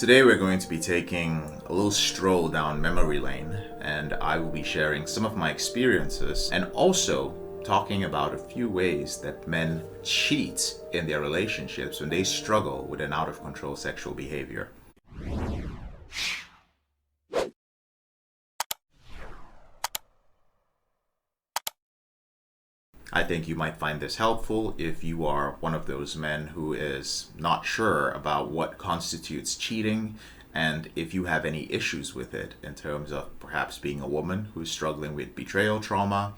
Today we're going to be taking a little stroll down memory lane, and I will be sharing some of my experiences and also talking about a few ways that men cheat in their relationships when they struggle with an out-of-control sexual behavior. I think you might find this helpful if you are one of those men who is not sure about what constitutes cheating, and if you have any issues with it in terms of perhaps being a woman who's struggling with betrayal trauma,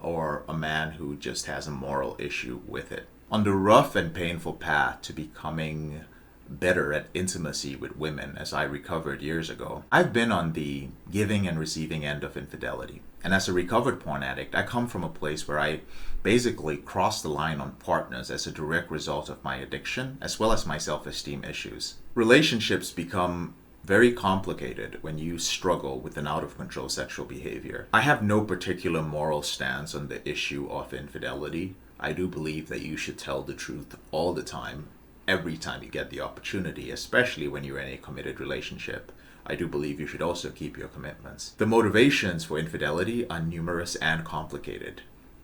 or a man who just has a moral issue with it. On the rough and painful path to becoming better at intimacy with women, as I recovered years ago, I've been on the giving and receiving end of infidelity. And as a recovered porn addict, I come from a place where I basically crossed the line on partners as a direct result of my addiction, as well as my self-esteem issues. Relationships become very complicated when you struggle with an out-of-control sexual behavior. I have no particular moral stance on the issue of infidelity. I do believe that you should tell the truth all the time, every time you get the opportunity, especially when you're in a committed relationship. I do believe you should also keep your commitments. The motivations for infidelity are numerous and complicated.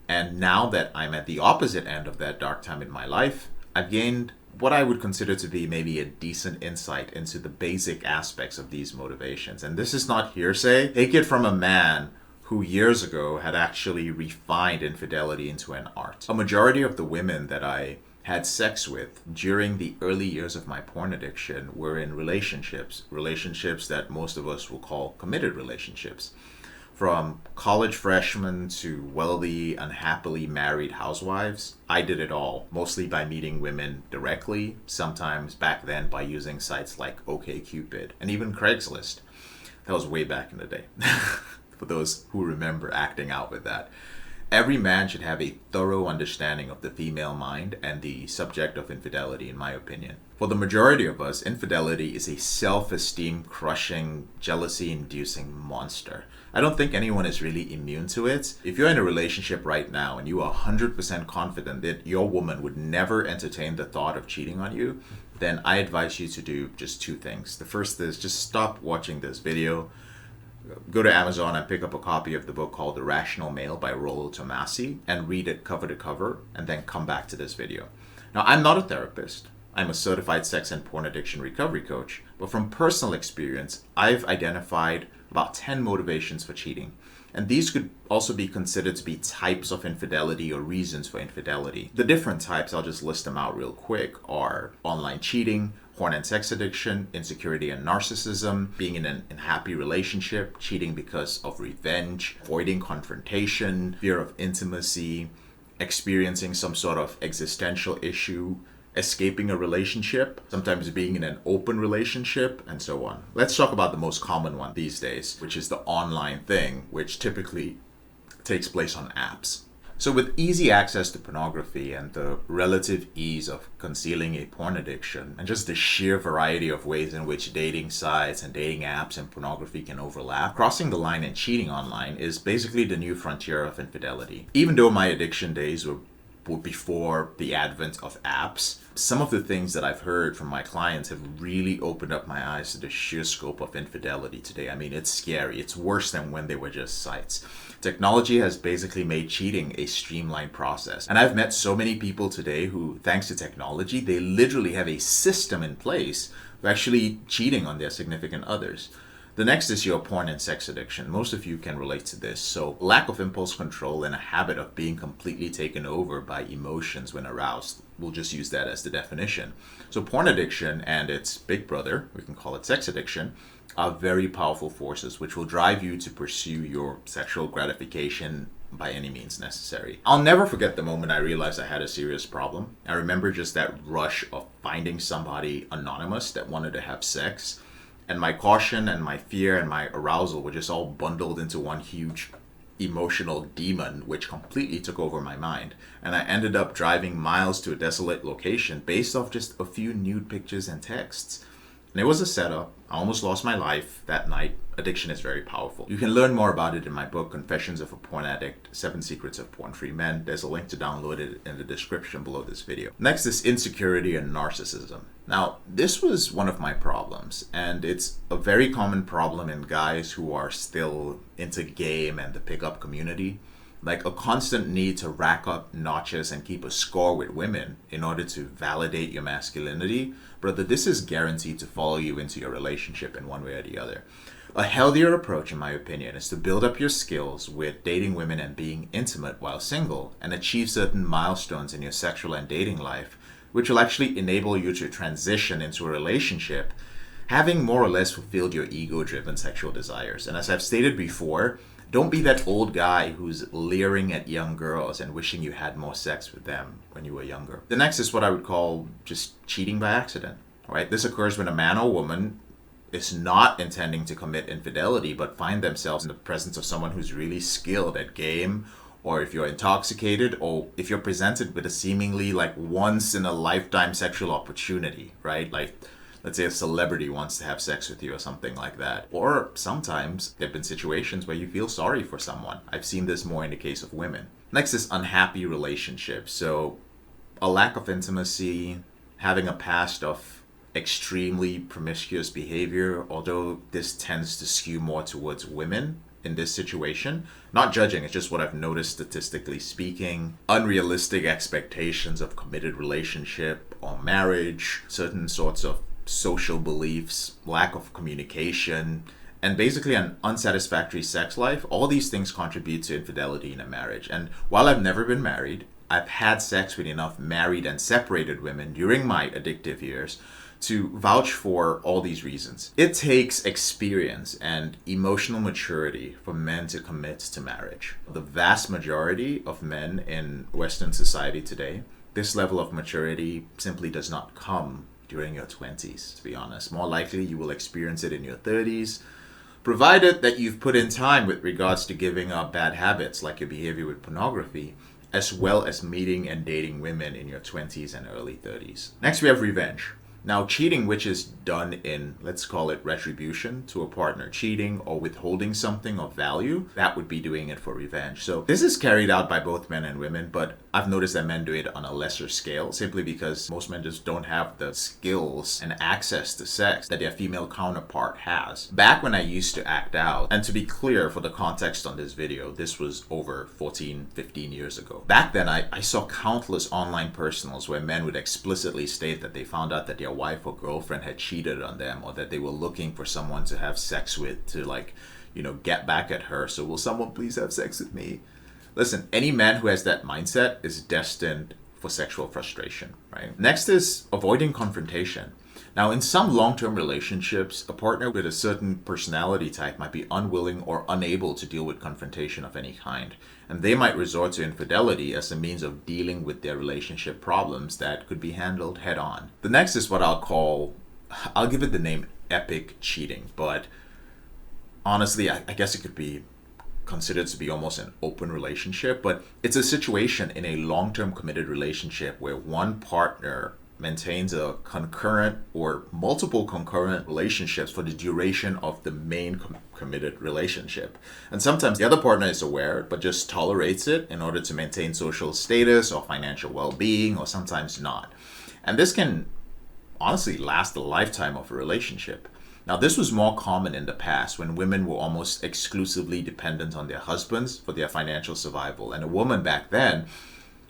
And now that I'm at the opposite end of that dark time in my life, I've gained what I would consider to be maybe a decent insight into the basic aspects of these motivations. And this is not hearsay. Take it from a man who years ago had actually refined infidelity into an art. A majority of the women that I had sex with during the early years of my porn addiction were in relationships that most of us will call committed relationships. From college freshmen to wealthy, unhappily married housewives, I did it all, mostly by meeting women directly, sometimes back then by using sites like OkCupid and even Craigslist. That was way back in the day, for those who remember acting out with that. Every man should have a thorough understanding of the female mind and the subject of infidelity, in my opinion. For the majority of us, infidelity is a self-esteem crushing, jealousy-inducing monster. I don't think anyone is really immune to it. If you're in a relationship right now and you are 100% confident that your woman would never entertain the thought of cheating on you, then I advise you to do just two things. The first is just stop watching this video. Go to Amazon and pick up a copy of the book called The Rational Male by Rollo Tomassi and read it cover to cover, and then come back to this video. Now, I'm not a therapist. I'm a certified sex and porn addiction recovery coach, but from personal experience, I've identified about 10 motivations for cheating. And these could also be considered to be types of infidelity or reasons for infidelity. The different types, I'll just list them out real quick, are online cheating, porn and sex addiction, insecurity and narcissism, being in an unhappy relationship, cheating because of revenge, avoiding confrontation, fear of intimacy, experiencing some sort of existential issue, escaping a relationship, sometimes being in an open relationship, and so on. Let's talk about the most common one these days, which is the online thing, which typically takes place on apps. So with easy access to pornography and the relative ease of concealing a porn addiction, and just the sheer variety of ways in which dating sites and dating apps and pornography can overlap, crossing the line and cheating online is basically the new frontier of infidelity. Even though my addiction days were before the advent of apps, some of the things that I've heard from my clients have really opened up my eyes to the sheer scope of infidelity today. I mean, it's scary. It's worse than when they were just sites. Technology has basically made cheating a streamlined process. And I've met so many people today who, thanks to technology, they literally have a system in place for actually cheating on their significant others. The next is your porn and sex addiction. Most of you can relate to this. So lack of impulse control and a habit of being completely taken over by emotions when aroused. We'll just use that as the definition. So porn addiction and its big brother, we can call it sex addiction, are very powerful forces which will drive you to pursue your sexual gratification by any means necessary. I'll never forget the moment I realized I had a serious problem. I remember just that rush of finding somebody anonymous that wanted to have sex. And my caution and my fear and my arousal were just all bundled into one huge emotional demon, which completely took over my mind. And I ended up driving miles to a desolate location based off just a few nude pictures and texts. And it was a setup. I almost lost my life that night. Addiction is very powerful. You can learn more about it in my book, Confessions of a Porn Addict, 7 Secrets of Porn-Free Men. There's a link to download it in the description below this video. Next is insecurity and narcissism. Now, this was one of my problems, and it's a very common problem in guys who are still into game and the pickup community. Like a constant need to rack up notches and keep a score with women in order to validate your masculinity. Brother, this is guaranteed to follow you into your relationship in one way or the other. A healthier approach, in my opinion, is to build up your skills with dating women and being intimate while single and achieve certain milestones in your sexual and dating life, which will actually enable you to transition into a relationship having more or less fulfilled your ego-driven sexual desires. And as I've stated before, don't be that old guy who's leering at young girls and wishing you had more sex with them when you were younger. The next is what I would call just cheating by accident, right? This occurs when a man or woman is not intending to commit infidelity, but find themselves in the presence of someone who's really skilled at game, or if you're intoxicated, or if you're presented with a seemingly like once in a lifetime sexual opportunity, right? Like, let's say a celebrity wants to have sex with you or something like that. Or sometimes there have been situations where you feel sorry for someone. I've seen this more in the case of women. Next is unhappy relationships. So a lack of intimacy, having a past of extremely promiscuous behavior, although this tends to skew more towards women in this situation. Not judging, it's just what I've noticed statistically speaking. Unrealistic expectations of committed relationship or marriage, certain sorts of social beliefs, lack of communication, and basically an unsatisfactory sex life. All these things contribute to infidelity in a marriage. And while I've never been married, I've had sex with enough married and separated women during my addictive years to vouch for all these reasons. It takes experience and emotional maturity for men to commit to marriage. The vast majority of men in Western society today, this level of maturity simply does not come during your 20s, to be honest. More likely you will experience it in your 30s, provided that you've put in time with regards to giving up bad habits like your behavior with pornography, as well as meeting and dating women in your 20s and early 30s. Next, we have revenge. Now, cheating, which is done in, let's call it retribution to a partner, cheating or withholding something of value, that would be doing it for revenge. So this is carried out by both men and women, but I've noticed that men do it on a lesser scale, simply because most men just don't have the skills and access to sex that their female counterpart has. Back when I used to act out, and to be clear for the context on this video, this was over 14, 15 years ago. Back then, I saw countless online personals where men would explicitly state that they found out that their wife or girlfriend had cheated on them, or that they were looking for someone to have sex with to, like, you know, get back at her. So will someone please have sex with me? Listen, any man who has that mindset is destined for sexual frustration, right? Next is avoiding confrontation. Now, in some long-term relationships, a partner with a certain personality type might be unwilling or unable to deal with confrontation of any kind, and they might resort to infidelity as a means of dealing with their relationship problems that could be handled head-on. The next is what I'll give it the name epic cheating, but honestly, I guess it could be considered to be almost an open relationship, but it's a situation in a long-term committed relationship where one partner maintains a concurrent or multiple concurrent relationships for the duration of the main committed relationship. And sometimes the other partner is aware but just tolerates it in order to maintain social status or financial well-being, or sometimes not. And this can honestly last the lifetime of a relationship. Now, this was more common in the past when women were almost exclusively dependent on their husbands for their financial survival. And a woman back then,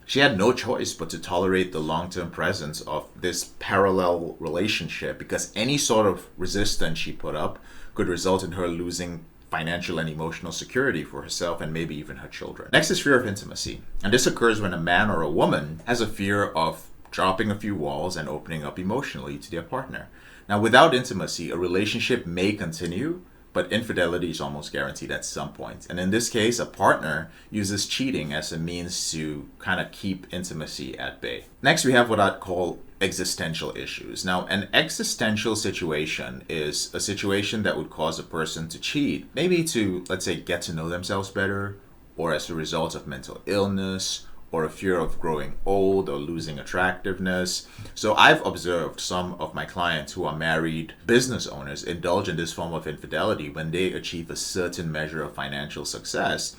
she had no choice but to tolerate the long-term presence of this parallel relationship, because any sort of resistance she put up could result in her losing financial and emotional security for herself and maybe even her children. Next is fear of intimacy. And this occurs when a man or a woman has a fear of dropping a few walls and opening up emotionally to their partner. Now, without intimacy, a relationship may continue, but infidelity is almost guaranteed at some point. And in this case, a partner uses cheating as a means to kind of keep intimacy at bay. Next, we have what I'd call existential issues. Now, an existential situation is a situation that would cause a person to cheat, maybe to, let's say, get to know themselves better, or as a result of mental illness, or a fear of growing old or losing attractiveness. So I've observed some of my clients who are married business owners indulge in this form of infidelity when they achieve a certain measure of financial success,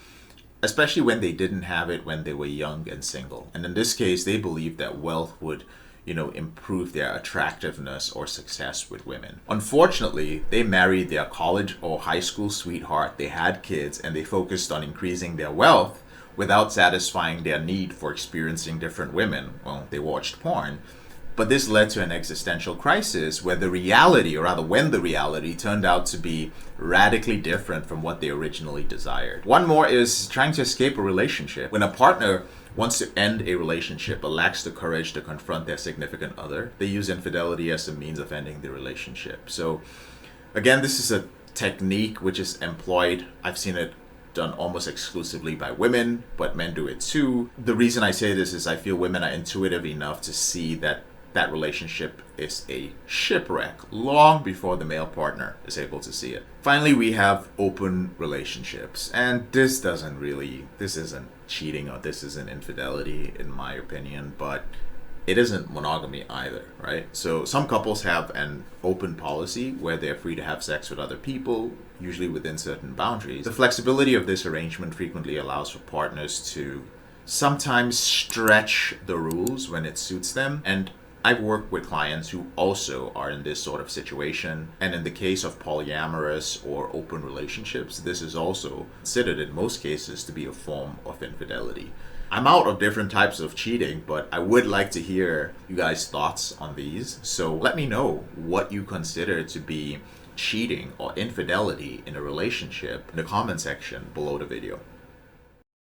especially when they didn't have it when they were young and single. And in this case, they believe that wealth would improve their attractiveness or success with women. Unfortunately, they married their college or high school sweetheart, they had kids, and they focused on increasing their wealth without satisfying their need for experiencing different women. Well, they watched porn. But this led to an existential crisis where the reality, or rather when the reality, turned out to be radically different from what they originally desired. One more is trying to escape a relationship. When a partner wants to end a relationship but lacks the courage to confront their significant other, they use infidelity as a means of ending the relationship. So again, this is a technique which is employed. I've seen it done almost exclusively by women, but men do it too. The reason I say this is I feel women are intuitive enough to see that that relationship is a shipwreck long before the male partner is able to see it. Finally, we have open relationships. And this isn't cheating or this isn't infidelity in my opinion, but it isn't monogamy either, right? So some couples have an open policy where they're free to have sex with other people, usually within certain boundaries. The flexibility of this arrangement frequently allows for partners to sometimes stretch the rules when it suits them. And I've worked with clients who also are in this sort of situation. And in the case of polyamorous or open relationships, this is also considered in most cases to be a form of infidelity. I'm out of different types of cheating, but I would like to hear you guys' thoughts on these. So let me know what you consider to be cheating or infidelity in a relationship in the comment section below the video.